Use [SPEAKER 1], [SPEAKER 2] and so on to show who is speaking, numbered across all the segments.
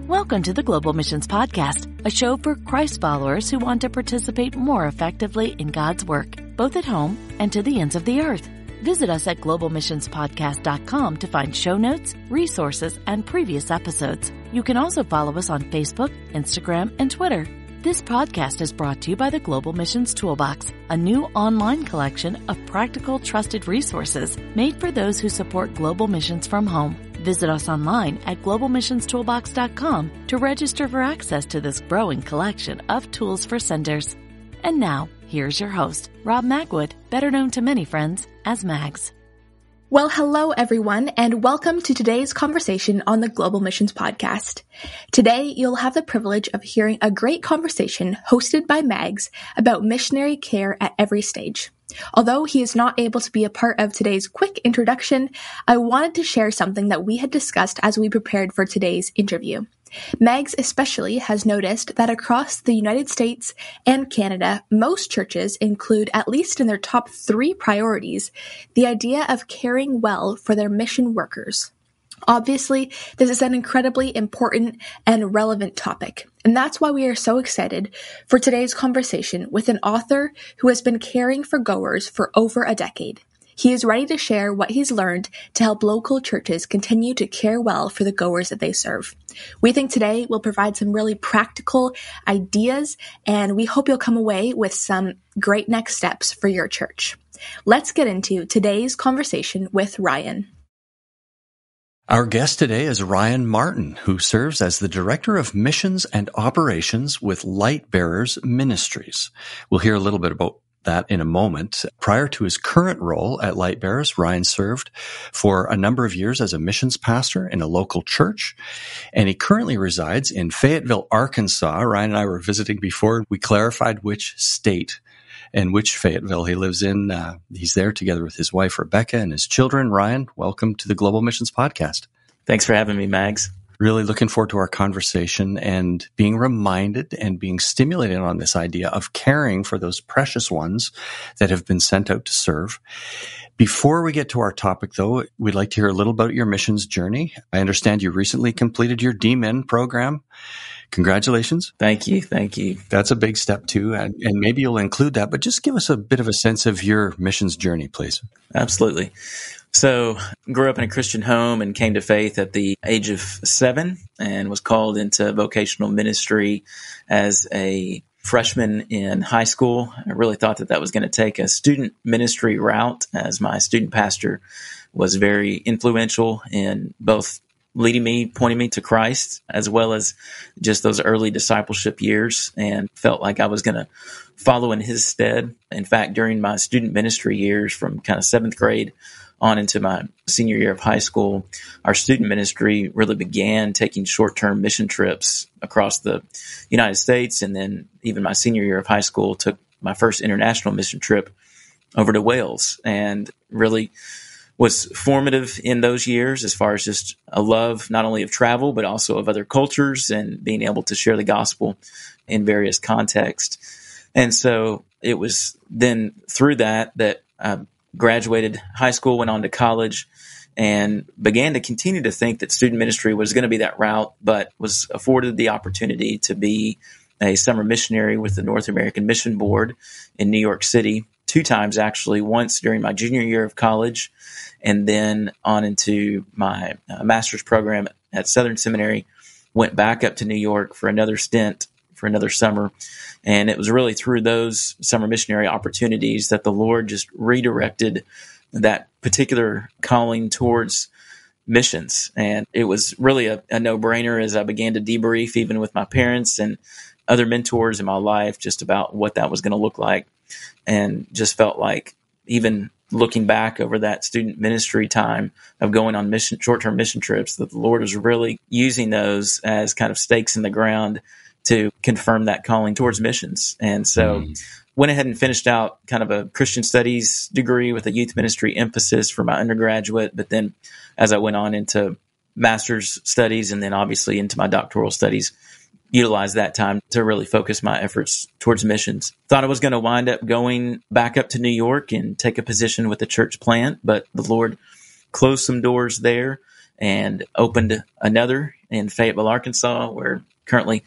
[SPEAKER 1] Welcome to the Global Missions Podcast, a show for Christ followers who want to participate more effectively in God's work, both at home and to the ends of the earth. Visit us at globalmissionspodcast.com to find show notes, resources, and previous episodes. You can also follow us on Facebook, Instagram, and Twitter. This podcast is brought to you by the Global Missions Toolbox, a new online collection of practical, trusted resources made for those who support global missions from home. Visit us online at globalmissionstoolbox.com to register for access to this growing collection of tools for senders. And now, here's your host, Rob Magwood, better known to many friends as Mags.
[SPEAKER 2] Well, hello everyone, and welcome to today's conversation on the Global Missions Podcast. Today, you'll have the privilege of hearing a great conversation hosted by Mags about missionary care at every stage. Although he is not able to be a part of today's quick introduction, I wanted to share something that we had discussed as we prepared for today's interview. Mags especially has noticed that across the United States and Canada, most churches include, at least in their top 3 priorities, the idea of caring well for their mission workers. Obviously, this is an incredibly important and relevant topic, and that's why we are so excited for today's conversation with an author who has been caring for goers for over a decade. He is ready to share what he's learned to help local churches continue to care well for the goers that they serve. We think today will provide some really practical ideas, and we hope you'll come away with some great next steps for your church. Let's get into today's conversation with Ryan.
[SPEAKER 3] Our guest today is Ryan Martin, who serves as the Director of Missions and Operations with Light Bearers Ministries. We'll hear a little bit about that in a moment. Prior to his current role at Light Bearers, Ryan served for a number of years as a missions pastor in a local church, and he currently resides in Fayetteville, Arkansas. Ryan and I were visiting before. We clarified which state and which Fayetteville he lives in. He's there together with his wife, Rebecca, and his children. Ryan, welcome to the Global Missions Podcast.
[SPEAKER 4] Thanks for having me, Mags.
[SPEAKER 3] Really looking forward to our conversation and being reminded and being stimulated on this idea of caring for those precious ones that have been sent out to serve. Before we get to our topic, though, we'd like to hear a little about your missions journey. I understand you recently completed your DMin program. Congratulations.
[SPEAKER 4] Thank you. Thank you.
[SPEAKER 3] That's a big step, too, and maybe you'll include that, but just give us a bit of a sense of your missions journey, please.
[SPEAKER 4] Absolutely. So, grew up in a Christian home and came to faith at the age of 7 and was called into vocational ministry as a freshman in high school. I really thought that was going to take a student ministry route, as my student pastor was very influential in both leading me, pointing me to Christ, as well as just those early discipleship years, and felt like I was going to follow in his stead. In fact, during my student ministry years from kind of 7th grade on into my senior year of high school, our student ministry really began taking short-term mission trips across the United States. And then even my senior year of high school took my first international mission trip over to Wales, and really was formative in those years as far as just a love not only of travel, but also of other cultures and being able to share the gospel in various contexts. And so it was then through that I graduated high school, went on to college, and began to continue to think that student ministry was going to be that route, but was afforded the opportunity to be a summer missionary with the North American Mission Board in New York City, 2 times actually, once during my junior year of college, and then on into my master's program at Southern Seminary, went back up to New York for another stint for another summer. And it was really through those summer missionary opportunities that the Lord just redirected that particular calling towards missions. And it was really a no-brainer as I began to debrief even with my parents and other mentors in my life just about what that was going to look like. And just felt like even looking back over that student ministry time of going on short-term mission trips, that the Lord was really using those as kind of stakes in the ground to confirm that calling towards missions. And so went ahead and finished out kind of a Christian studies degree with a youth ministry emphasis for my undergraduate. But then as I went on into master's studies and then obviously into my doctoral studies, utilized that time to really focus my efforts towards missions. Thought I was going to wind up going back up to New York and take a position with the church plant, but the Lord closed some doors there and opened another in Fayetteville, Arkansas, where I currently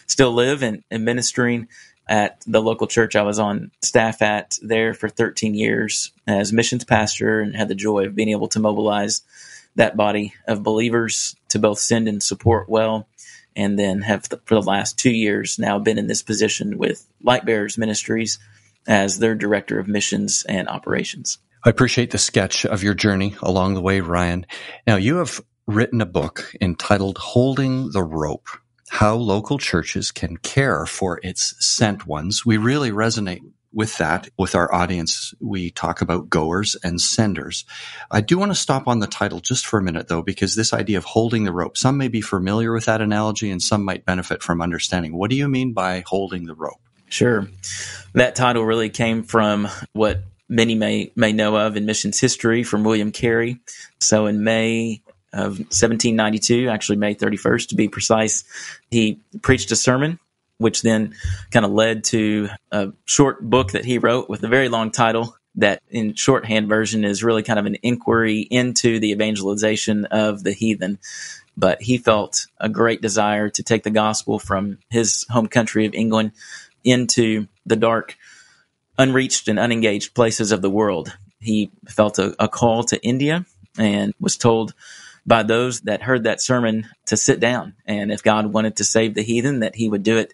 [SPEAKER 4] still live and ministering at the local church I was on staff at there for 13 years as missions pastor, and had the joy of being able to mobilize that body of believers to both send and support well. And then have, for the last 2 years now, been in this position with Lightbearers Ministries as their director of missions and operations.
[SPEAKER 3] I appreciate the sketch of your journey along the way, Ryan. Now, you have written a book entitled Holding the Rope: How Local Churches Can Care for Its Sent Ones. We really resonate with that with our audience. We talk about goers and senders. I do want to stop on the title just for a minute, though, because this idea of holding the rope, some may be familiar with that analogy and some might benefit from understanding. What do you mean by holding the rope?
[SPEAKER 4] Sure. That title really came from what many may know of in missions history from William Carey. So in May of 1792, actually May 31st to be precise, he preached a sermon, which then kind of led to a short book that he wrote with a very long title that in shorthand version is really kind of an inquiry into the evangelization of the heathen. But he felt a great desire to take the gospel from his home country of England into the dark, unreached and unengaged places of the world. He felt a call to India and was told by those that heard that sermon to sit down. And if God wanted to save the heathen, that he would do it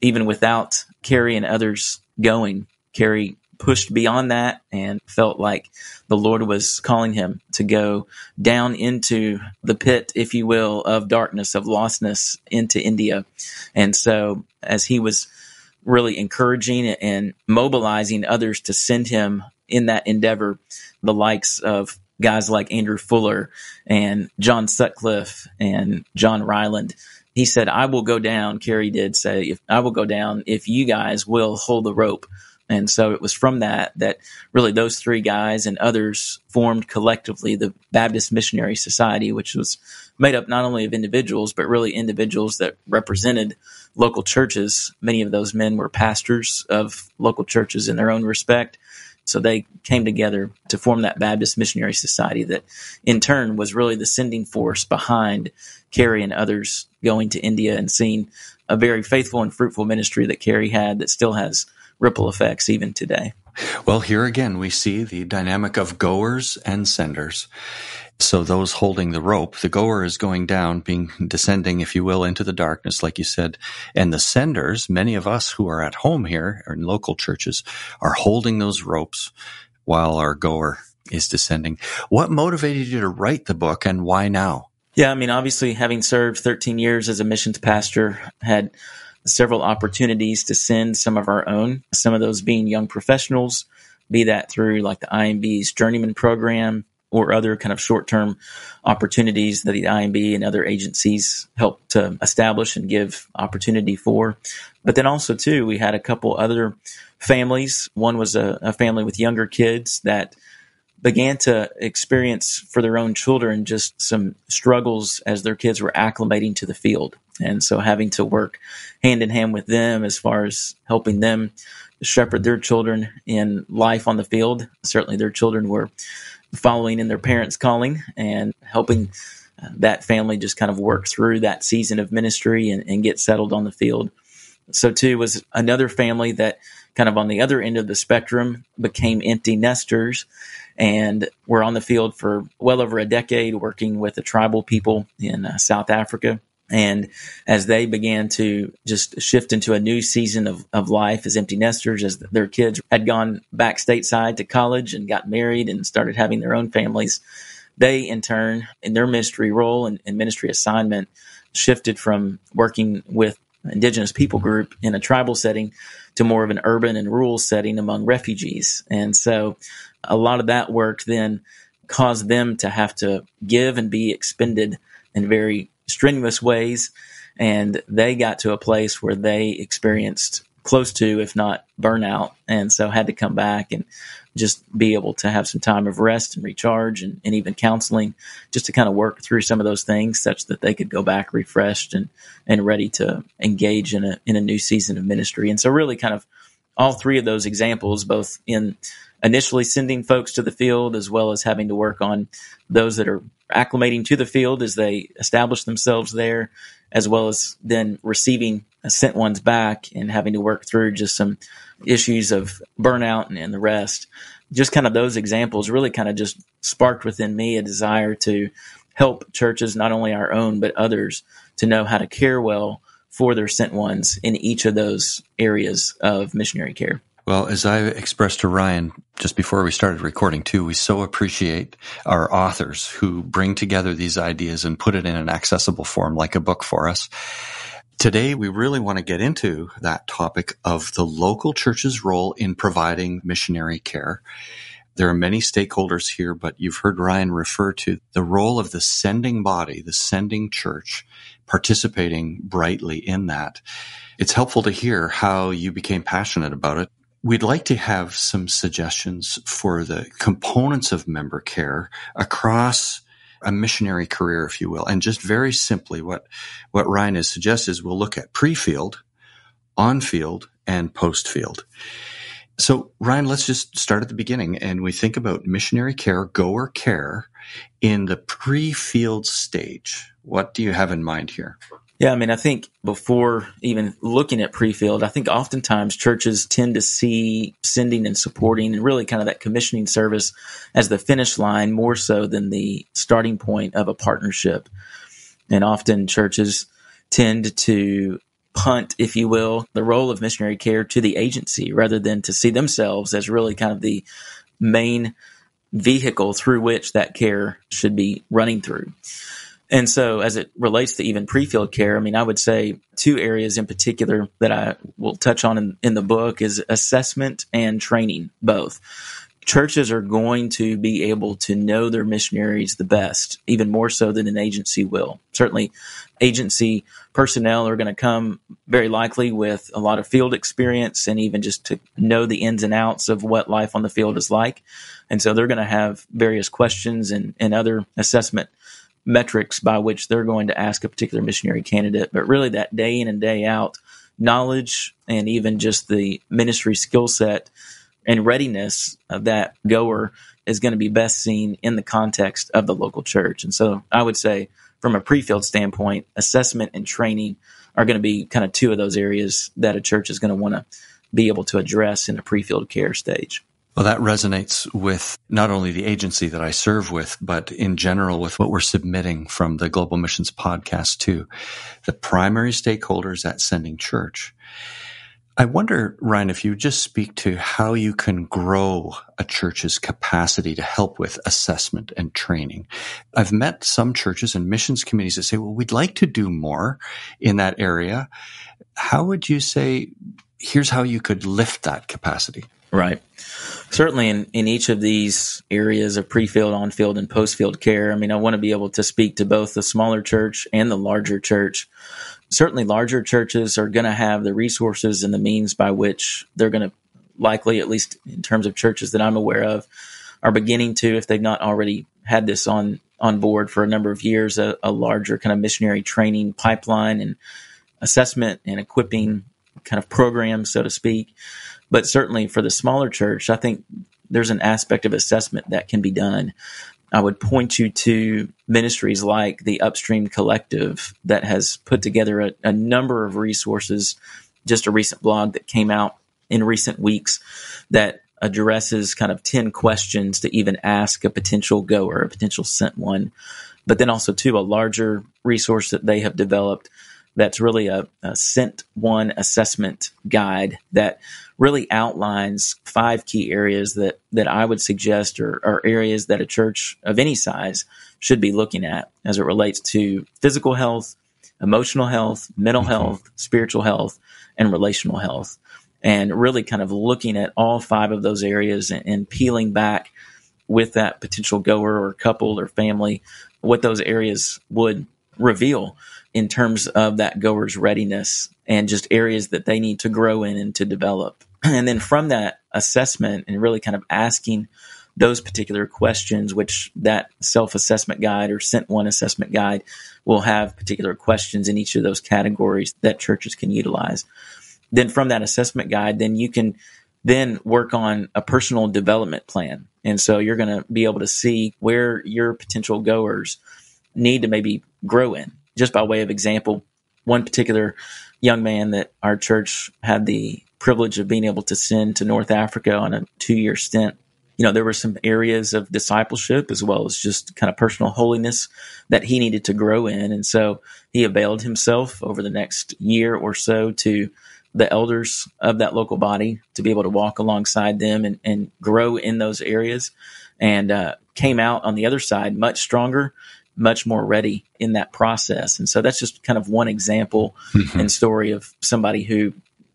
[SPEAKER 4] even without Carey and others going. Carey pushed beyond that and felt like the Lord was calling him to go down into the pit, if you will, of darkness, of lostness into India. And so as he was really encouraging and mobilizing others to send him in that endeavor, the likes of guys like Andrew Fuller and John Sutcliffe and John Ryland, he said, I will go down. Carey did say, I will go down if you guys will hold the rope. And so it was from that really those three guys and others formed collectively the Baptist Missionary Society, which was made up not only of individuals, but really individuals that represented local churches. Many of those men were pastors of local churches in their own respect. So they came together to form that Baptist Missionary Society that in turn was really the sending force behind Carey and others going to India and seeing a very faithful and fruitful ministry that Carey had that still has ripple effects even today.
[SPEAKER 3] Well, here again, we see the dynamic of goers and senders. So those holding the rope, the goer is going down, descending, if you will, into the darkness, like you said. And the senders, many of us who are at home here or in local churches, are holding those ropes while our goer is descending. What motivated you to write the book, and why now?
[SPEAKER 4] Yeah, I mean, obviously, having served 13 years as a missions pastor, had several opportunities to send some of our own, some of those being young professionals, be that through like the IMB's Journeyman program or other kind of short-term opportunities that the IMB and other agencies help to establish and give opportunity for. But then also, too, we had a couple other families. One was a family with younger kids that began to experience for their own children just some struggles as their kids were acclimating to the field. And so having to work hand in hand with them as far as helping them shepherd their children in life on the field. Certainly their children were following in their parents' calling and helping that family just kind of work through that season of ministry and get settled on the field. So too was another family that kind of on the other end of the spectrum became empty nesters and were on the field for well over a decade working with the tribal people in South Africa. And as they began to just shift into a new season of life as empty nesters, as their kids had gone back stateside to college and got married and started having their own families, they in turn, in their ministry role and ministry assignment, shifted from working with indigenous people group in a tribal setting to more of an urban and rural setting among refugees. And so a lot of that work then caused them to have to give and be expended in very strenuous ways. And they got to a place where they experienced close to, if not burnout, and so had to come back and just be able to have some time of rest and recharge and even counseling just to kind of work through some of those things such that they could go back refreshed and ready to engage in a new season of ministry. And so really kind of all three of those examples, both in initially sending folks to the field as well as having to work on those that are acclimating to the field as they establish themselves there, as well as then receiving sent ones back and having to work through just some issues of burnout and the rest. Just kind of those examples really kind of just sparked within me a desire to help churches, not only our own, but others, to know how to care well for their sent ones in each of those areas of missionary care.
[SPEAKER 3] Well, as I expressed to Ryan just before we started recording too, we so appreciate our authors who bring together these ideas and put it in an accessible form like a book for us. Today, we really want to get into that topic of the local church's role in providing missionary care. There are many stakeholders here, but you've heard Ryan refer to the role of the sending body, the sending church, participating brightly in that. It's helpful to hear how you became passionate about it. We'd like to have some suggestions for the components of member care across a missionary career, if you will. And just very simply, what Ryan has suggested is we'll look at pre-field, on-field, and post-field. So, Ryan, let's just start at the beginning, and we think about missionary care, goer care, in the pre-field stage. What do you have in mind here?
[SPEAKER 4] Yeah, I think before even looking at pre-field, I think oftentimes churches tend to see sending and supporting and really kind of that commissioning service as the finish line more so than the starting point of a partnership. And often churches tend to punt, if you will, the role of missionary care to the agency rather than to see themselves as really kind of the main vehicle through which that care should be running through. And so as it relates to even pre-field care, I would say two areas in particular that I will touch on in the book is assessment and training, both. Churches are going to be able to know their missionaries the best, even more so than an agency will. Certainly, agency personnel are going to come very likely with a lot of field experience and even just to know the ins and outs of what life on the field is like. And so they're going to have various questions and other assessment metrics by which they're going to ask a particular missionary candidate. But really that day in and day out knowledge and even just the ministry skill set and readiness of that goer is going to be best seen in the context of the local church. And so I would say from a pre-field standpoint, assessment and training are going to be kind of two of those areas that a church is going to want to be able to address in a pre-field care stage.
[SPEAKER 3] Well, that resonates with not only the agency that I serve with, but in general with what we're submitting from the Global Missions podcast too. The primary stakeholders at Sending Church. I wonder, Ryan, if you would just speak to how you can grow a church's capacity to help with assessment and training. I've met some churches and missions committees that say, well, we'd like to do more in that area. How would you say, here's how you could lift that capacity?
[SPEAKER 4] Right. Certainly in each of these areas of pre-field, on-field, and post-field care, I want to be able to speak to both the smaller church and the larger church. Certainly larger churches are going to have the resources and the means by which they're going to likely, at least in terms of churches that I'm aware of, are beginning to, if they've not already had this on board for a number of years, a larger kind of missionary training pipeline and assessment and equipping kind of program, so to speak. But certainly for the smaller church, I think there's an aspect of assessment that can be done. I would point you to ministries like the Upstream Collective that has put together a number of resources, just a recent blog that came out in recent weeks that addresses kind of 10 questions to even ask a potential goer, a potential sent one. But then also, too, a larger resource that they have developed that's really a sent one assessment guide that really outlines 5 key areas that I would suggest are areas that a church of any size should be looking at as it relates to physical health, emotional health, mental health, spiritual health, and relational health. And really kind of looking at all 5 of those areas and peeling back with that potential goer or couple or family what those areas would reveal in terms of that goer's readiness and just areas that they need to grow in and to develop. And then from that assessment and really kind of asking those particular questions, which that self-assessment guide or sent one assessment guide will have particular questions in each of those categories that churches can utilize. Then from that assessment guide, then you can then work on a personal development plan. And so you're going to be able to see where your potential goers need to maybe grow in. Just by way of example, one particular young man that our church had the privilege of being able to send to North Africa on a 2-year stint. There were some areas of discipleship as well as just kind of personal holiness that he needed to grow in. And so he availed himself over the next year or so to the elders of that local body to be able to walk alongside them and grow in those areas, and came out on the other side much stronger, much more ready in that process. And so that's just kind of one example and story of somebody who,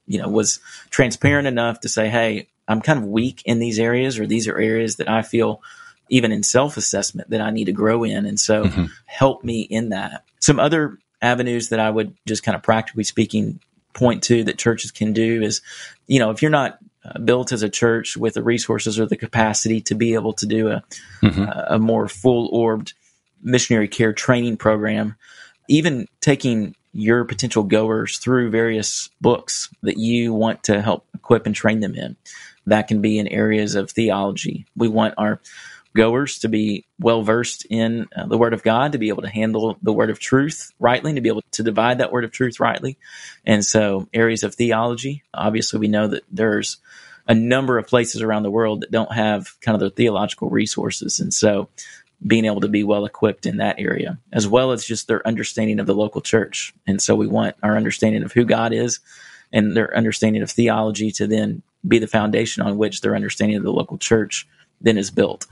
[SPEAKER 4] was transparent enough to say, hey, I'm kind of weak in these areas, or these are areas that I feel even in self-assessment that I need to grow in. And so help me in that. Some other avenues that I would just kind of practically speaking point to that churches can do is, if you're not built as a church with the resources or the capacity to be able to do a more full-orbed missionary care training program, even taking your potential goers through various books that you want to help equip and train them in. That can be in areas of theology. We want our goers to be well-versed in the Word of God, to be able to handle the Word of truth rightly, to be able to divide that Word of truth rightly. And so areas of theology, obviously we know that there's a number of places around the world that don't have kind of the theological resources. And so being able to be well-equipped in that area, as well as just their understanding of the local church. And so we want our understanding of who God is and their understanding of theology to then be the foundation on which their understanding of the local church then is built.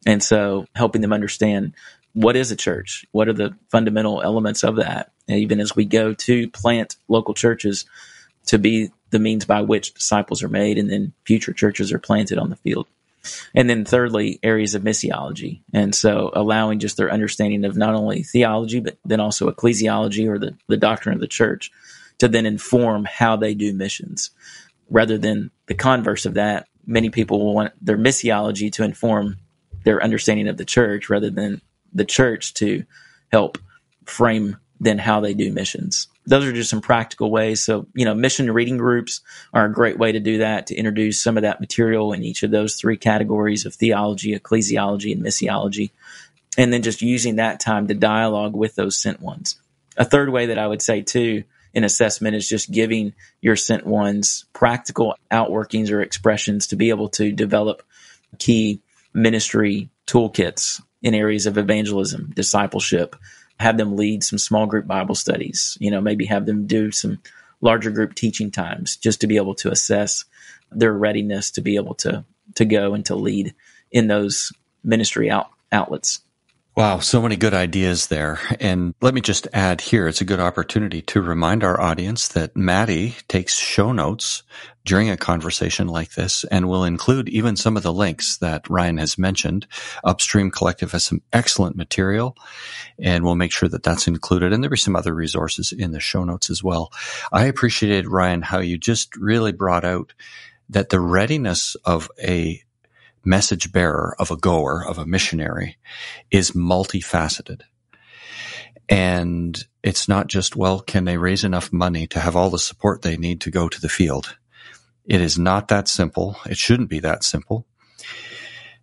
[SPEAKER 4] And so helping them understand what is a church, what are the fundamental elements of that, and even as we go to plant local churches to be the means by which disciples are made and then future churches are planted on the field. And then thirdly, areas of missiology. And so allowing just their understanding of not only theology, but then also ecclesiology or the doctrine of the church to then inform how they do missions. Rather than the converse of that, many people will want their missiology to inform their understanding of the church rather than the church to help frame then how they do missions. Those are just some practical ways. So, mission reading groups are a great way to do that, to introduce some of that material in each of those 3 categories of theology, ecclesiology, and missiology, and then just using that time to dialogue with those sent ones. A third way that I would say, too, in assessment is just giving your sent ones practical outworkings or expressions to be able to develop key ministry toolkits in areas of evangelism, discipleship, have them lead some small group Bible studies, maybe have them do some larger group teaching times just to be able to assess their readiness to be able to go and to lead in those ministry outlets.
[SPEAKER 3] Wow, so many good ideas there. And let me just add here, it's a good opportunity to remind our audience that Maddie takes show notes during a conversation like this and will include even some of the links that Ryan has mentioned. Upstream Collective has some excellent material, and we'll make sure that that's included. And there'll be some other resources in the show notes as well. I appreciated, Ryan, how you just really brought out that the readiness of a message bearer, of a goer, of a missionary, is multifaceted. And it's not just, can they raise enough money to have all the support they need to go to the field? It is not that simple. It shouldn't be that simple.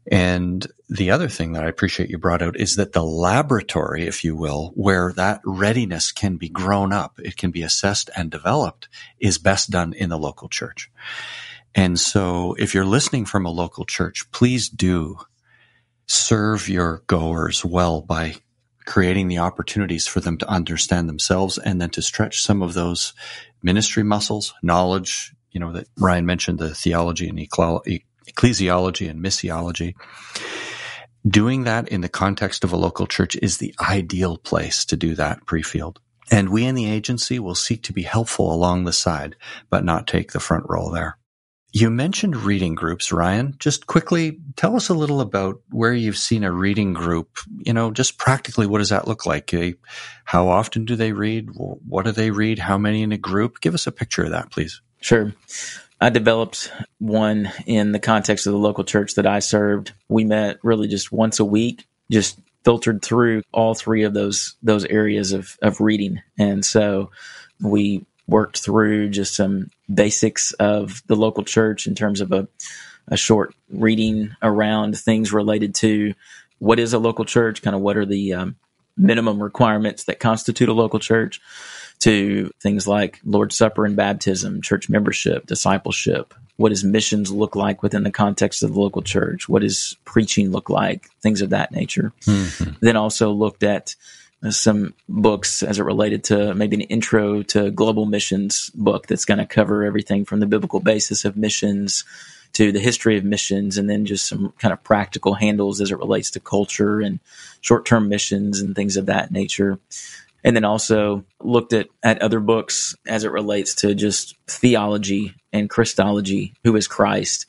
[SPEAKER 3] And the other thing that I appreciate you brought out is that the laboratory, if you will, where that readiness can be grown up, it can be assessed and developed, is best done in the local church. And so if you're listening from a local church, please do serve your goers well by creating the opportunities for them to understand themselves and then to stretch some of those ministry muscles, knowledge, that Ryan mentioned, the theology and ecclesiology and missiology. Doing that in the context of a local church is the ideal place to do that pre-field. And we in the agency will seek to be helpful along the side, but not take the front role there. You mentioned reading groups, Ryan. Just quickly tell us a little about where you've seen a reading group. Just practically, what does that look like? How often do they read? What do they read? How many in a group? Give us a picture of that, please.
[SPEAKER 4] Sure. I developed one in the context of the local church that I served. We met really just once a week, just filtered through all 3 of those areas of reading. And so we worked through just some basics of the local church in terms of a short reading around things related to what is a local church, kind of what are the minimum requirements that constitute a local church, to things like Lord's Supper and baptism, church membership, discipleship. What does missions look like within the context of the local church? What does preaching look like? Things of that nature. Mm-hmm. Then also looked at some books as it related to maybe an intro to global missions book that's going to cover everything from the biblical basis of missions to the history of missions, and then just some kind of practical handles as it relates to culture and short-term missions and things of that nature. And then also looked at other books as it relates to just theology and Christology, who is Christ,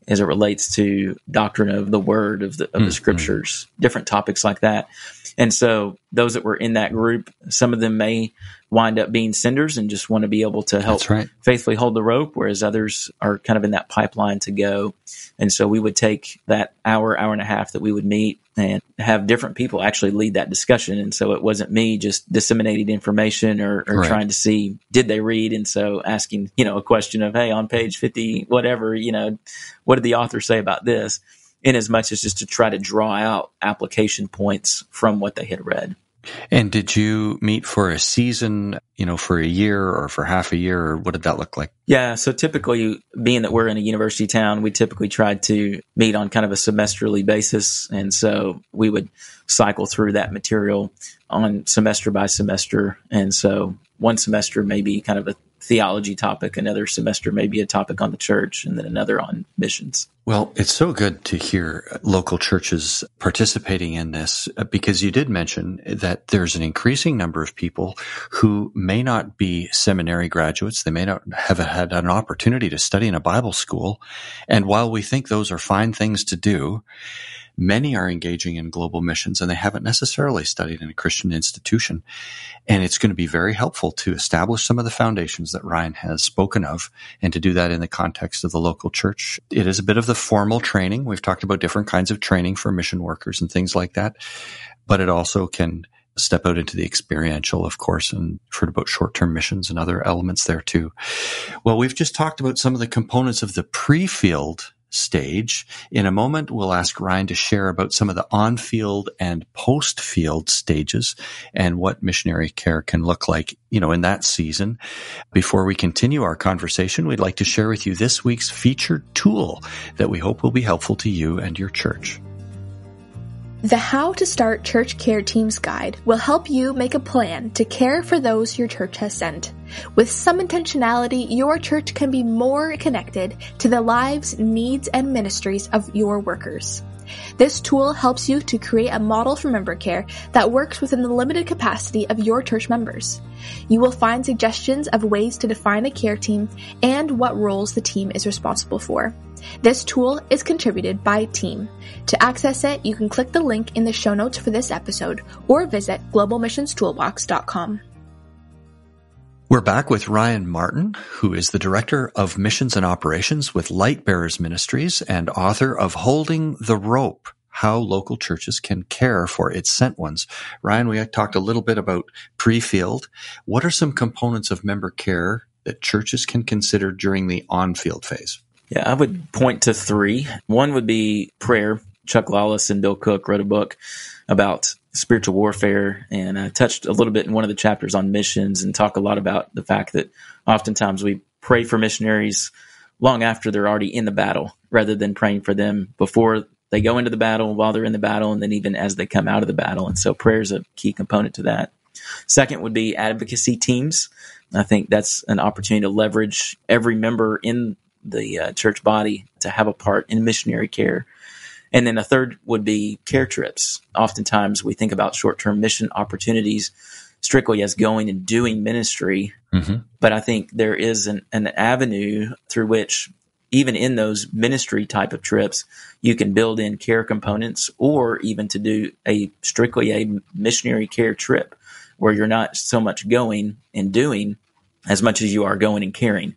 [SPEAKER 4] as it relates to doctrine of the word of the scriptures, different topics like that. And so those that were in that group, some of them may wind up being senders and just want to be able to help faithfully hold the rope, whereas others are kind of in that pipeline to go. And so we would take that hour and a half that we would meet and have different people actually lead that discussion. And so it wasn't me just disseminating information or trying to see, did they read? And so asking, a question of, hey, on page 50, whatever, what did the author say about this? In as much as just to try to draw out application points from what they had read.
[SPEAKER 3] And did you meet for a season, for a year or for half a year, or what did that look like?
[SPEAKER 4] Yeah, so typically, being that we're in a university town, we typically tried to meet on kind of a semesterly basis. And so we would cycle through that material on semester by semester. And so one semester may be kind of a theology topic, another semester may be a topic on the church, and then another on missions.
[SPEAKER 3] Well, it's so good to hear local churches participating in this, because you did mention that there's an increasing number of people who may not be seminary graduates. They may not have had an opportunity to study in a Bible school. And while we think those are fine things to do, many are engaging in global missions, and they haven't necessarily studied in a Christian institution. And it's going to be very helpful to establish some of the foundations that Ryan has spoken of, and to do that in the context of the local church. It is a bit of the formal training. We've talked about different kinds of training for mission workers and things like that, but it also can step out into the experiential, of course, and heard about short-term missions and other elements there too. Well, we've just talked about some of the components of the pre-field stage. In a moment, we'll ask Ryan to share about some of the on-field and post-field stages and what missionary care can look like, in that season. Before we continue our conversation, we'd like to share with you this week's featured tool that we hope will be helpful to you and your church.
[SPEAKER 2] The How to Start Church Care Teams Guide will help you make a plan to care for those your church has sent. With some intentionality, your church can be more connected to the lives, needs, and ministries of your workers. This tool helps you to create a model for member care that works within the limited capacity of your church members. You will find suggestions of ways to define a care team and what roles the team is responsible for. This tool is contributed by Team. To access it, you can click the link in the show notes for this episode or visit globalmissionstoolbox.com.
[SPEAKER 3] We're back with Ryan Martin, who is the Director of Missions and Operations with Lightbearers Ministries and author of Holding the Rope, How Local Churches Can Care for Its Sent Ones. Ryan, we talked a little bit about pre-field. What are some components of member care that churches can consider during the on-field phase?
[SPEAKER 4] Yeah, I would point to three. One would be prayer. Chuck Lawless and Bill Cook wrote a book about spiritual warfare, and I touched a little bit in one of the chapters on missions and talk a lot about the fact that oftentimes we pray for missionaries long after they're already in the battle, rather than praying for them before they go into the battle, while they're in the battle, and then even as they come out of the battle. And so prayer is a key component to that. Second would be advocacy teams. I think that's an opportunity to leverage every member in the church body to have a part in missionary care. And then a third would be care trips. Oftentimes we think about short-term mission opportunities strictly as going and doing ministry. Mm-hmm. But I think there is an avenue through which, even in those ministry type of trips, you can build in care components, or even to do strictly a missionary care trip where you're not so much going and doing as much as you are going and caring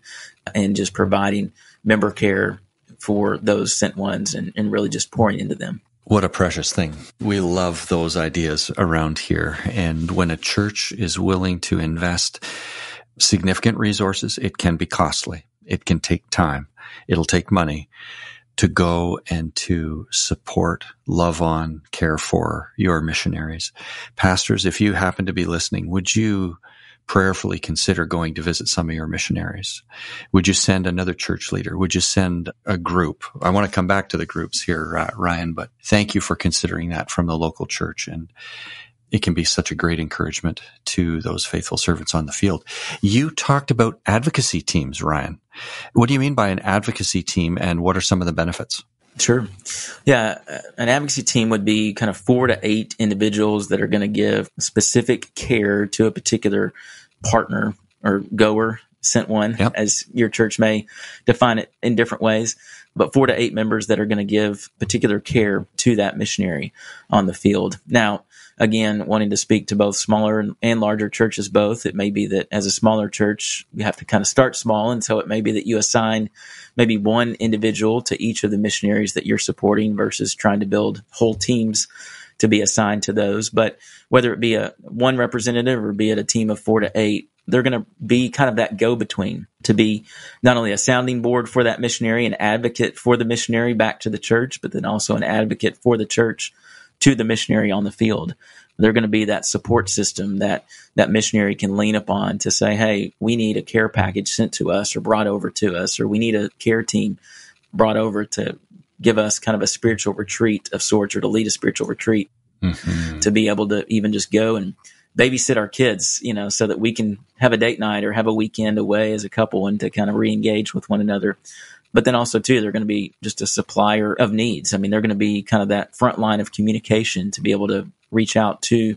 [SPEAKER 4] and just providing member care for those sent ones and really just pouring into them.
[SPEAKER 3] What a precious thing. We love those ideas around here. And when a church is willing to invest significant resources. It can be costly. It can take time. It'll take money to go and to support, love on, care for your missionaries. Pastors, if you happen to be listening, would you prayerfully consider going to visit some of your missionaries? Would you send another church leader? Would you send a group? I want to come back to the groups here, Ryan, but thank you for considering that from the local church. And it can be such a great encouragement to those faithful servants on the field. You talked about advocacy teams, Ryan. What do you mean by an advocacy team, and what are some of the benefits?
[SPEAKER 4] Sure. Yeah, an advocacy team would be kind of 4 to 8 individuals that are going to give specific care to a particular partner or goer, sent one,
[SPEAKER 3] Yep.
[SPEAKER 4] as your church may define it in different ways, but 4 to 8 members that are going to give particular care to that missionary on the field. Now, again, wanting to speak to both smaller and larger churches both, it may be that as a smaller church, you have to kind of start small. And so it may be that you assign maybe one individual to each of the missionaries that you're supporting versus trying to build whole teams to be assigned to those. But whether it be one representative or be it a team of 4 to 8, they're going to be kind of that go-between to be not only a sounding board for that missionary, an advocate for the missionary back to the church, but then also an advocate for the church to the missionary on the field. They're going to be that support system that missionary can lean upon to say, hey, we need a care package sent to us or brought over to us, or we need a care team brought over to give us kind of a spiritual retreat of sorts, or to lead a spiritual retreat, to be able to even just go and babysit our kids, so that we can have a date night or have a weekend away as a couple and to kind of re-engage with one another. But then also, too, they're going to be just a supplier of needs. I mean, they're going to be kind of that front line of communication to be able to reach out to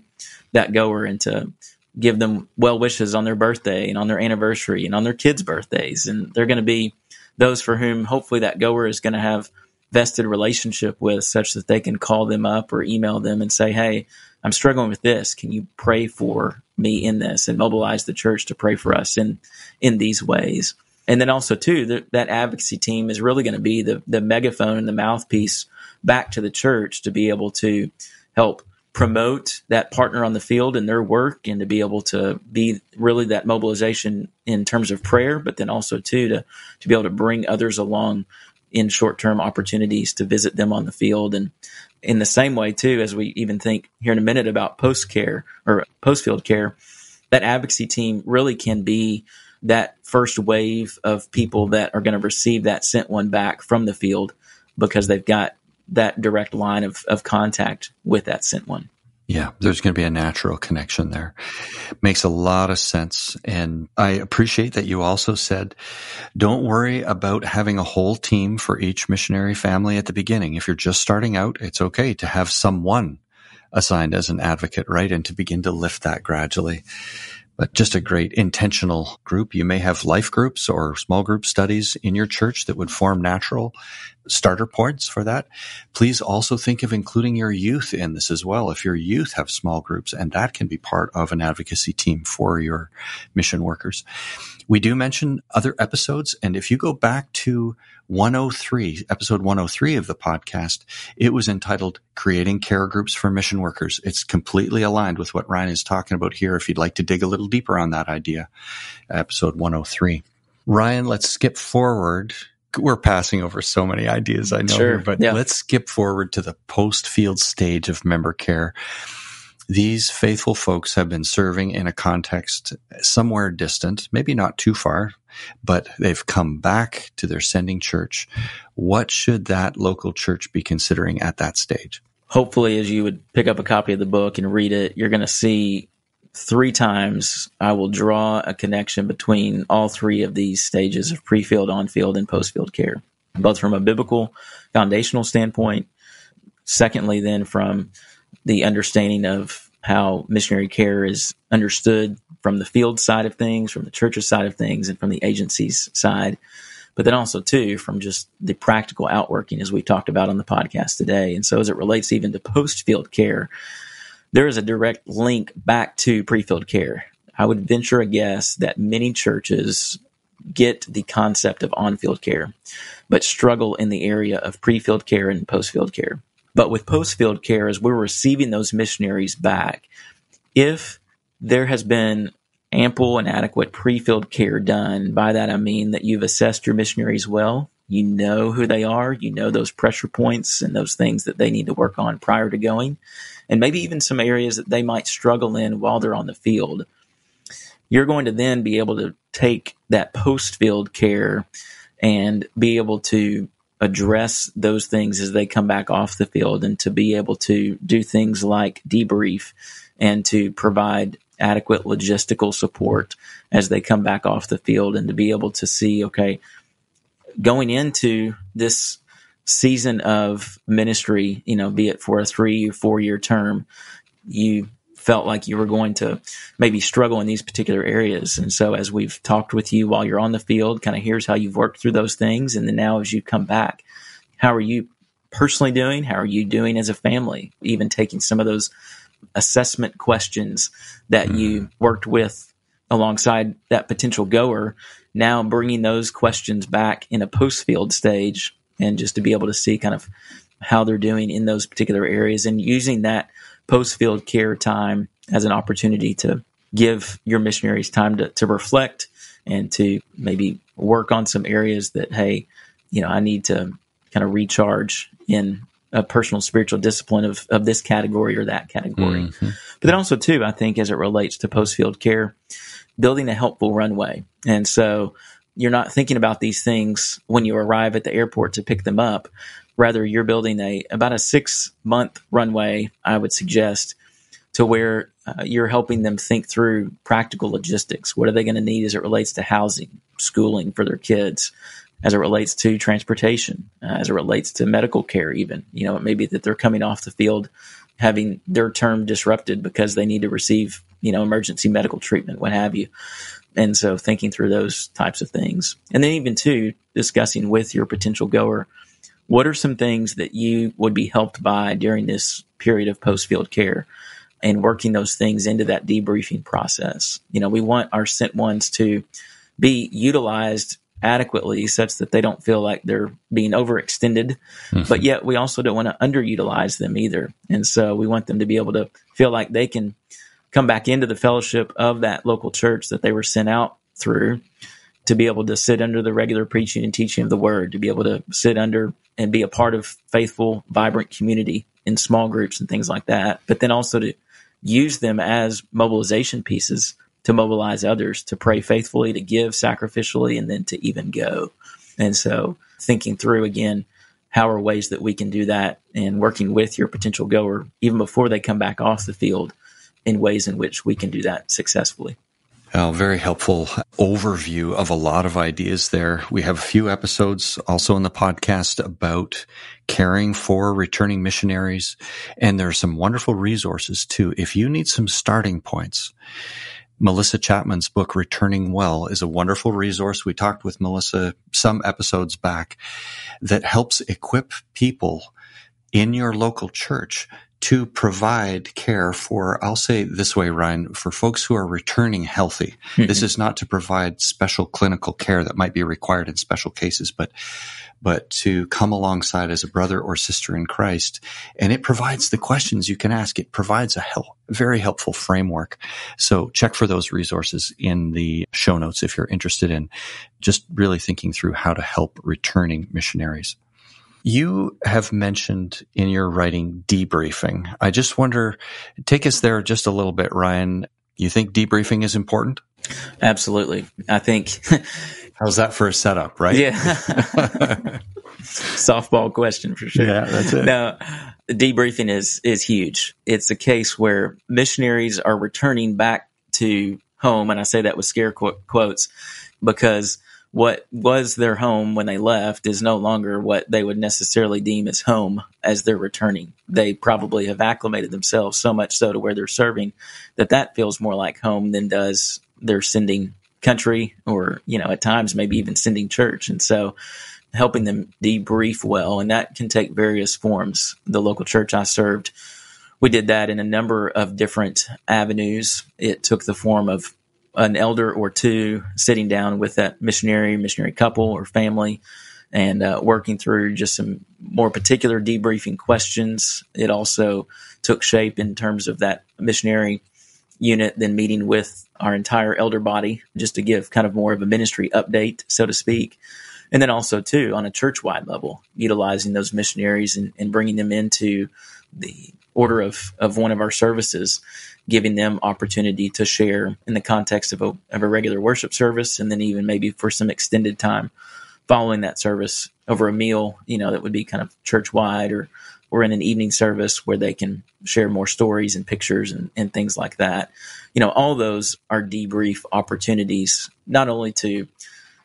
[SPEAKER 4] that goer and to give them well wishes on their birthday and on their anniversary and on their kids' birthdays. And they're going to be those for whom hopefully that goer is going to have vested relationship with, such that they can call them up or email them and say, hey, I'm struggling with this. Can you pray for me in this, and mobilize the church to pray for us in these ways? And then also, too, that advocacy team is really going to be the megaphone and the mouthpiece back to the church to be able to help promote that partner on the field and their work, and to be able to be really that mobilization in terms of prayer, but then also, too, to be able to bring others along in short-term opportunities to visit them on the field. And in the same way, too, as we even think here in a minute about post-care or post-field care, that advocacy team really can be that first wave of people that are going to receive that sent one back from the field, because they've got that direct line of contact with that sent one.
[SPEAKER 3] Yeah, there's going to be a natural connection there. Makes a lot of sense. And I appreciate that you also said, don't worry about having a whole team for each missionary family at the beginning. If you're just starting out, it's okay to have someone assigned as an advocate, right? And to begin to lift that gradually. But just a great intentional group. You may have life groups or small group studies in your church that would form natural starter points for that. Please also think of including your youth in this as well. If your youth have small groups, and that can be part of an advocacy team for your mission workers. We do mention other episodes, and if you go back to episode 103 of the podcast, it was entitled Creating Care Groups for Mission Workers. It's completely aligned with what Ryan is talking about here, if you'd like to dig a little deeper on that idea. Episode 103. Ryan, let's skip forward. We're passing over so many ideas, I know,
[SPEAKER 4] Sure,
[SPEAKER 3] but
[SPEAKER 4] yeah.
[SPEAKER 3] Let's skip forward to the post-field stage of member care. These faithful folks have been serving in a context somewhere distant, maybe not too far, but they've come back to their sending church. What should that local church be considering at that stage?
[SPEAKER 4] Hopefully, as you would pick up a copy of the book and read it, you're going to see 3 times I will draw a connection between all 3 of these stages of pre-field, on-field, and post-field care, both from a biblical foundational standpoint. Secondly, then from the understanding of how missionary care is understood from the field side of things, from the church's side of things, and from the agency's side. But then also, too, from just the practical outworking, as we talked about on the podcast today. And so as it relates even to post-field care, there is a direct link back to pre-field care. I would venture a guess that many churches get the concept of on-field care, but struggle in the area of pre-field care and post-field care. But with post-field care, as we're receiving those missionaries back, if there has been ample and adequate pre-field care done. By that, I mean that you've assessed your missionaries well. You know who they are. You know those pressure points and those things that they need to work on prior to going, and maybe even some areas that they might struggle in while they're on the field. You're going to then be able to take that post-field care and be able to address those things as they come back off the field, and to be able to do things like debrief and to provide adequate logistical support as they come back off the field, and to be able to see, okay, going into this season of ministry, be it for a 3 or 4 year term, you felt like you were going to maybe struggle in these particular areas. And so as we've talked with you while you're on the field, kind of here's how you've worked through those things. And then now as you come back, how are you personally doing? How are you doing as a family? Even taking some of those assessment questions that you worked with alongside that potential goer, now bringing those questions back in a post-field stage, and just to be able to see kind of how they're doing in those particular areas, and using that post-field care time as an opportunity to give your missionaries time to reflect and to maybe work on some areas that, hey, I need to kind of recharge in a personal spiritual discipline of this category or that category. Mm-hmm. But then also, too, I think as it relates to post-field care, building a helpful runway. And so you're not thinking about these things when you arrive at the airport to pick them up. Rather, you're building about a 6-month runway, I would suggest, to where you're helping them think through practical logistics. What are they going to need as it relates to housing, schooling for their kids, as it relates to transportation, as it relates to medical care even. It may be that they're coming off the field having their term disrupted because they need to receive, emergency medical treatment, what have you. And so thinking through those types of things. And then even, too, discussing with your potential goer, what are some things that you would be helped by during this period of post-field care, and working those things into that debriefing process. We want our sent ones to be utilized adequately such that they don't feel like they're being overextended, but yet we also don't want to underutilize them either. And so we want them to be able to feel like they can come back into the fellowship of that local church that they were sent out through, to be able to sit under the regular preaching and teaching of the word, to be able to sit under and be a part of faithful, vibrant community in small groups and things like that. But then also to use them as mobilization pieces to mobilize others, to pray faithfully, to give sacrificially, and then to even go. And so thinking through, again, how are ways that we can do that, and working with your potential goer even before they come back off the field in ways in which we can do that successfully.
[SPEAKER 3] Very helpful overview of a lot of ideas there. We have a few episodes also in the podcast about caring for returning missionaries, and there are some wonderful resources too. If you need some starting points, Melissa Chapman's book, Returning Well, is a wonderful resource. We talked with Melissa some episodes back that helps equip people in your local church to provide care for, I'll say it this way, Ryan, for folks who are returning healthy. Mm-hmm. This is not to provide special clinical care that might be required in special cases, but to come alongside as a brother or sister in Christ. And it provides the questions you can ask. It provides a very helpful framework. So check for those resources in the show notes if you're interested in just really thinking through how to help returning missionaries. You have mentioned in your writing debriefing. I just wonder, take us there just a little bit, Ryan. You think debriefing is important?
[SPEAKER 4] Absolutely. I think.
[SPEAKER 3] How's that for a setup, right?
[SPEAKER 4] Yeah. Softball question for sure.
[SPEAKER 3] Yeah, that's it.
[SPEAKER 4] No, debriefing is huge. It's a case where missionaries are returning back to home, and I say that with scare quotes, because what was their home when they left is no longer what they would necessarily deem as home as they're returning. They probably have acclimated themselves so much so to where they're serving that feels more like home than does their sending country, or, at times maybe even sending church. And so helping them debrief well, and that can take various forms. The local church I served, we did that in a number of different avenues. It took the form of an elder or two sitting down with that missionary couple or family, and working through just some more particular debriefing questions. It also took shape in terms of that missionary unit, then meeting with our entire elder body just to give kind of more of a ministry update, so to speak. And then also, too, on a church-wide level, utilizing those missionaries and bringing them into the order of one of our services, giving them opportunity to share in the context of a regular worship service, and then even maybe for some extended time following that service over a meal, that would be kind of church-wide, or in an evening service where they can share more stories and pictures and things like that. All those are debrief opportunities, not only to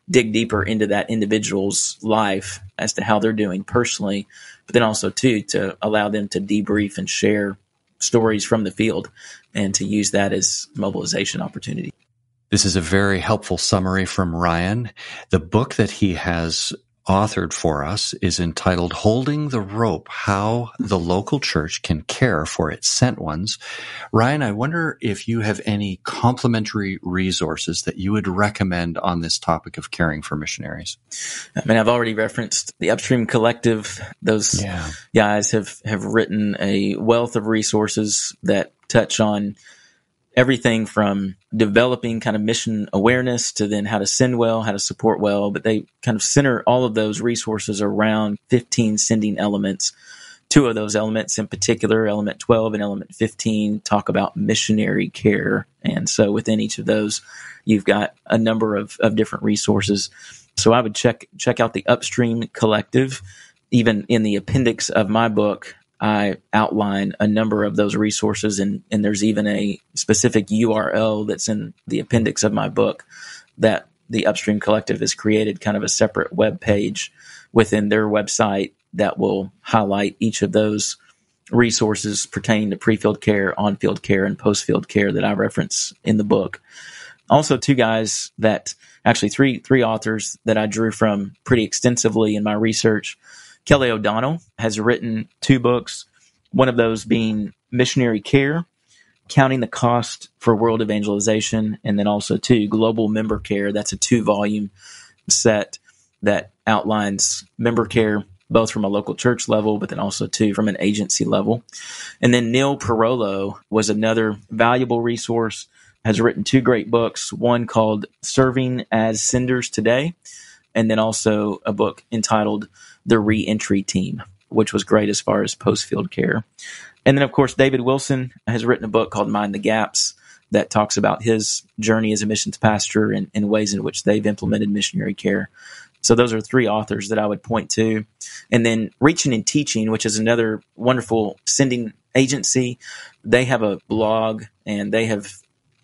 [SPEAKER 4] dig deeper into that individual's life as to how they're doing personally, but then also, too, to allow them to debrief and share stories from the field and to use that as mobilization opportunity.
[SPEAKER 3] This is a very helpful summary from Ryan. The book that he has authored for us is entitled Holding the Rope, How the Local Church Can Care for Its Sent Ones. Ryan, I wonder if you have any complementary resources that you would recommend on this topic of caring for missionaries.
[SPEAKER 4] I've already referenced the Upstream Collective. Those guys have written a wealth of resources that touch on everything from developing kind of mission awareness to then how to send well, how to support well, but they kind of center all of those resources around 15 sending elements. Two of those elements in particular, element 12 and element 15, talk about missionary care. And so within each of those, you've got a number of different resources. So I would check out the Upstream Collective. Even in the appendix of my book, I outline a number of those resources, and there's even a specific URL that's in the appendix of my book that the Upstream Collective has created, kind of a separate web page within their website that will highlight each of those resources pertaining to pre-field care, on-field care, and post-field care that I reference in the book. Also, three authors that I drew from pretty extensively in my research. Kelly O'Donnell has written 2 books, one of those being Missionary Care, Counting the Cost for World Evangelization, and then also, too, Global Member Care. That's a 2-volume set that outlines member care, both from a local church level, but then also, too, from an agency level. And then Neil Parolo was another valuable resource, has written 2 great books, one called Serving as Senders Today, and then also a book entitled The Reentry Team, which was great as far as post-field care. And then, of course, David Wilson has written a book called Mind the Gaps that talks about his journey as a missions pastor and ways in which they've implemented missionary care. So those are 3 authors that I would point to. And then Reaching and Teaching, which is another wonderful sending agency. They have a blog, and they have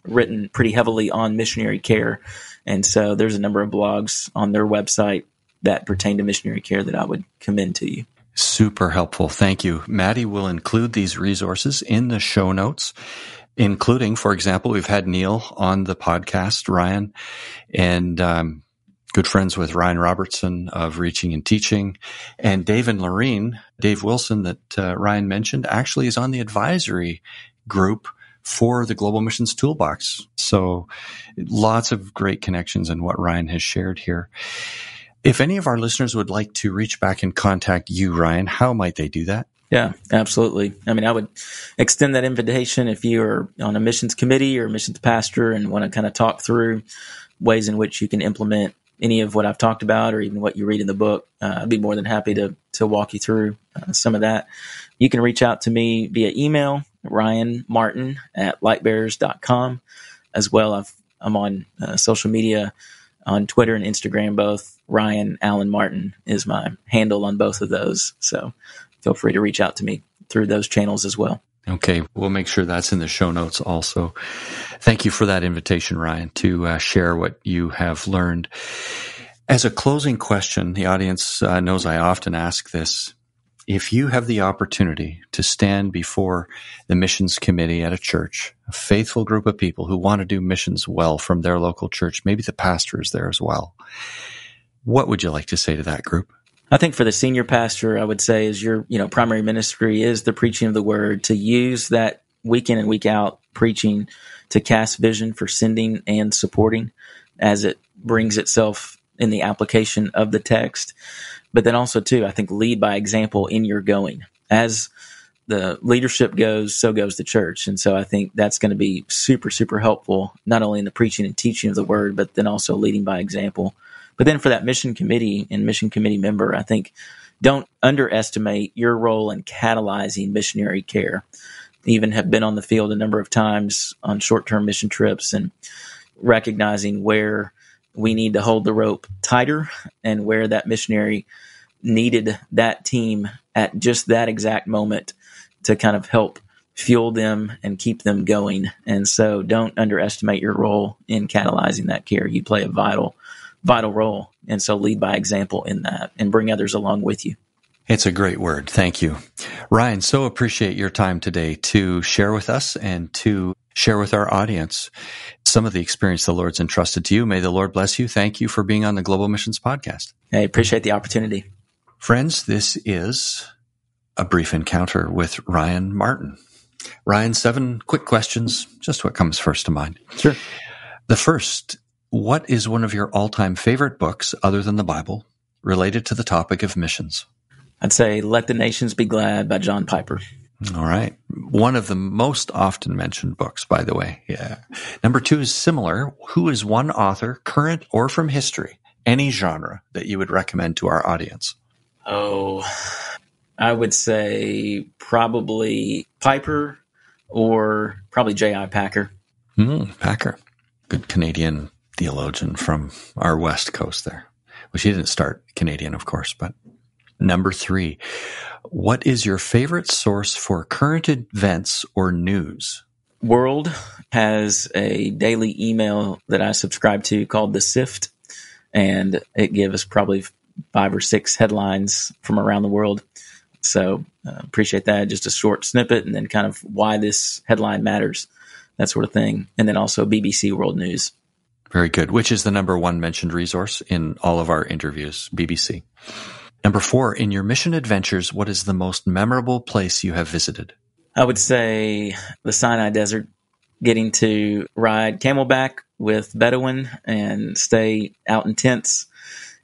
[SPEAKER 4] written pretty heavily on missionary care. And so there's a number of blogs on their website that pertain to missionary care that I would commend to you.
[SPEAKER 3] Super helpful. Thank you. Maddie will include these resources in the show notes, including, for example, we've had Neil on the podcast, Ryan, and good friends with Ryan Robertson of Reaching and Teaching, and Dave and Lorene. Dave Wilson that Ryan mentioned actually is on the advisory group for the Global Missions Toolbox. So lots of great connections in what Ryan has shared here. If any of our listeners would like to reach back and contact you, Ryan, how might they do that?
[SPEAKER 4] Yeah, absolutely. I would extend that invitation if you are on a missions committee or a missions pastor and want to kind of talk through ways in which you can implement any of what I've talked about or even what you read in the book. I'd be more than happy to walk you through some of that. You can reach out to me via email, ryanmartin@lightbearers.com. As well, I'm on social media on Twitter and Instagram, both. Ryan Allen Martin is my handle on both of those. So feel free to reach out to me through those channels as well.
[SPEAKER 3] Okay. We'll make sure that's in the show notes also. Thank you for that invitation, Ryan, to share what you have learned. As a closing question, the audience knows I often ask this. If you have the opportunity to stand before the missions committee at a church, a faithful group of people who want to do missions well from their local church, maybe the pastor is there as well, what would you like to say to that group?
[SPEAKER 4] I think for the senior pastor, I would say is your primary ministry is the preaching of the word, to use that week in and week out preaching to cast vision for sending and supporting as it brings itself in the application of the text. But then also, too, I think lead by example in your going. As the leadership goes, so goes the church. And so I think that's going to be super, super helpful, not only in the preaching and teaching of the word, but then also leading by example. But then for that mission committee and mission committee member, I think don't underestimate your role in catalyzing missionary care. Even have been on the field a number of times on short-term mission trips and recognizing where we need to hold the rope tighter and where that missionary needed that team at just that exact moment to kind of help fuel them and keep them going. And so don't underestimate your role in catalyzing that care. You play a vital role. And so lead by example in that and bring others along with you.
[SPEAKER 3] It's a great word. Thank you. Ryan, so appreciate your time today to share with us and to share with our audience some of the experience the Lord's entrusted to you. May the Lord bless you. Thank you for being on the Global Missions Podcast.
[SPEAKER 4] I appreciate the opportunity.
[SPEAKER 3] Friends, this is a brief encounter with Ryan Martin. Ryan, 7 quick questions, just what comes first to mind.
[SPEAKER 4] Sure.
[SPEAKER 3] The first, what is one of your all-time favorite books, other than the Bible, related to the topic of missions?
[SPEAKER 4] I'd say Let the Nations Be Glad by John Piper.
[SPEAKER 3] All right. One of the most often mentioned books, by the way. Yeah. Number 2 is similar. Who is one author, current or from history, any genre, that you would recommend to our audience?
[SPEAKER 4] Oh, I would say probably Piper or probably J.I. Packer.
[SPEAKER 3] Packer. Good Canadian theologian from our West Coast there. Well, she didn't start Canadian, of course, but number 3, what is your favorite source for current events or news?
[SPEAKER 4] World has a daily email that I subscribe to called The Sift, and it gives probably 5 or 6 headlines from around the world. So appreciate that. Just a short snippet and then kind of why this headline matters, that sort of thing. And then also BBC World News.
[SPEAKER 3] Very good. Which is the number 1 mentioned resource in all of our interviews, BBC. Number 4, in your mission adventures, what is the most memorable place you have visited?
[SPEAKER 4] I would say the Sinai Desert, getting to ride camelback with Bedouin and stay out in tents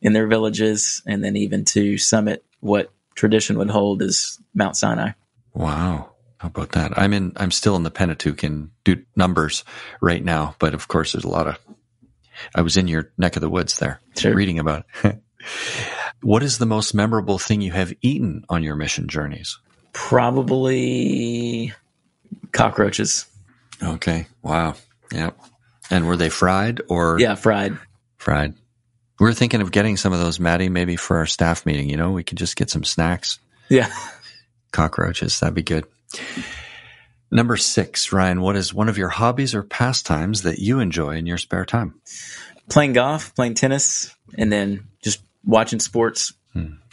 [SPEAKER 4] in their villages, and then even to summit what tradition would hold is Mount Sinai.
[SPEAKER 3] Wow. How about that? I'm still in the Pentateuch in Numbers right now, but of course I was in your neck of the woods there,
[SPEAKER 4] sure,
[SPEAKER 3] reading about it. What is the most memorable thing you have eaten on your mission journeys?
[SPEAKER 4] Probably cockroaches.
[SPEAKER 3] Okay. Wow. Yep. And were they fried or?
[SPEAKER 4] Yeah, fried.
[SPEAKER 3] Fried. We're thinking of getting some of those, Maddie, maybe for our staff meeting. We could just get some snacks.
[SPEAKER 4] Yeah.
[SPEAKER 3] Cockroaches. That'd be good. Number 6, Ryan, what is one of your hobbies or pastimes that you enjoy in your spare time?
[SPEAKER 4] Playing golf, playing tennis, and then just watching sports.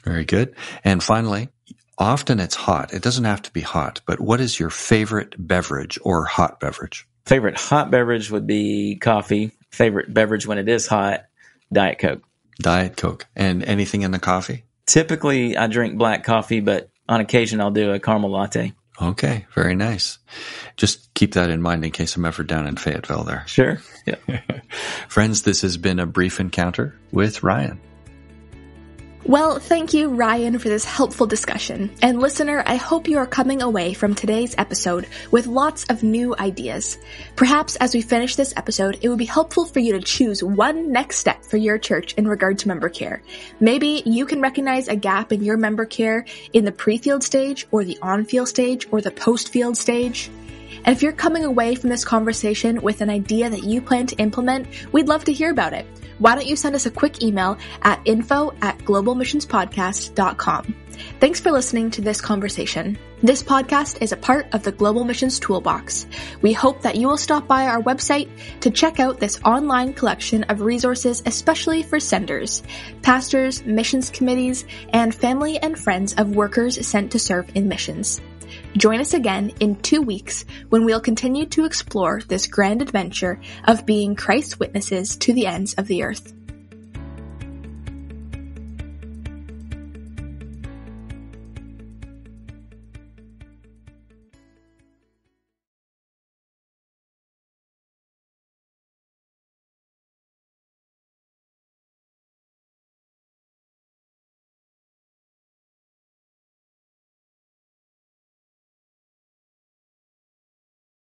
[SPEAKER 3] Very good. And finally, often it's hot. It doesn't have to be hot, but what is your favorite beverage or hot beverage?
[SPEAKER 4] Favorite hot beverage would be coffee. Favorite beverage when it is hot, Diet Coke.
[SPEAKER 3] Diet Coke. And anything in the coffee?
[SPEAKER 4] Typically, I drink black coffee, but on occasion, I'll do a caramel latte.
[SPEAKER 3] Okay, very nice. Just keep that in mind in case I'm ever down in Fayetteville there.
[SPEAKER 4] Sure. Yeah.
[SPEAKER 3] Friends, this has been a brief encounter with Ryan.
[SPEAKER 2] Well, thank you, Ryan, for this helpful discussion. And listener, I hope you are coming away from today's episode with lots of new ideas. Perhaps as we finish this episode, it would be helpful for you to choose one next step for your church in regard to member care. Maybe you can recognize a gap in your member care in the pre-field stage, or the on-field stage, or the post-field stage. And if you're coming away from this conversation with an idea that you plan to implement, we'd love to hear about it. Why don't you send us a quick email at info@globalmissionspodcast.com. Thanks for listening to this conversation. This podcast is a part of the Global Missions Toolbox. We hope that you will stop by our website to check out this online collection of resources, especially for senders, pastors, missions committees, and family and friends of workers sent to serve in missions. Join us again in 2 weeks when we'll continue to explore this grand adventure of being Christ's witnesses to the ends of the earth.